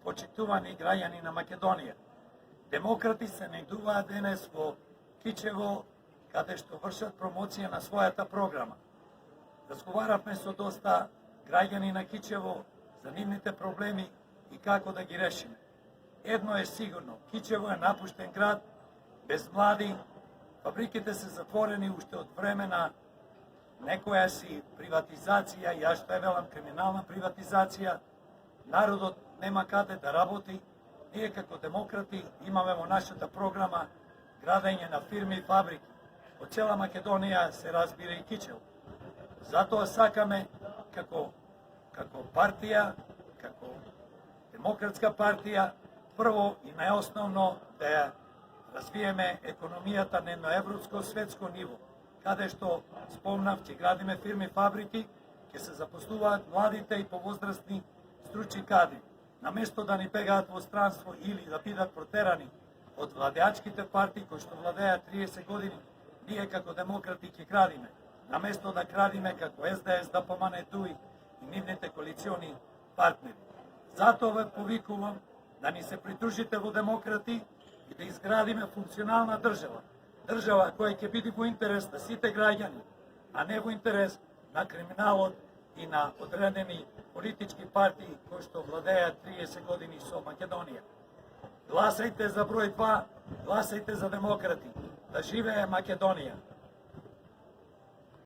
почитувани граѓани на Македонија. Демократи се најдуваат денес во Кичево, каде што вршат промоција на својата програма. Разговаравме со доста граѓани на Кичево за нивните проблеми и како да ги решиме. Едно е сигурно, Кичево е напуштен град, без млади, фабриките се затворени уште од време на некоја си приватизација, ја што е велам криминална приватизација, народот нема каде да работи, ние како демократи имаме во нашата програма градење на фирми и фабрики. Од цела Македонија се разбира и Кичево. Затоа сакаме како партија, како демократска партија, прво и најосновно да ја развиеме економијата на едно европско светско ниво, каде што спомнав, ќе градиме фирми, фабрики, ќе се запослуваат младите и повозрастни стручни кадри. Наместо да ни бегаат во странство или да бидат протерани од владеачките партии кои што владеат 30 години, ние како демократи ќе градиме. Наместо да градиме како СДС, ДПМН, ДУИ и нивните коалициони партнери. Затоа ве повикувам да ни се придружите во демократи и да изградиме функционална држава. Држава која ќе биде во интерес на сите граѓани, а не во интерес на криминалот и на одредени политички партии кои што владеат 30 години со Македонија. Гласајте за број 2, гласајте за демократи. Да живее Македонија!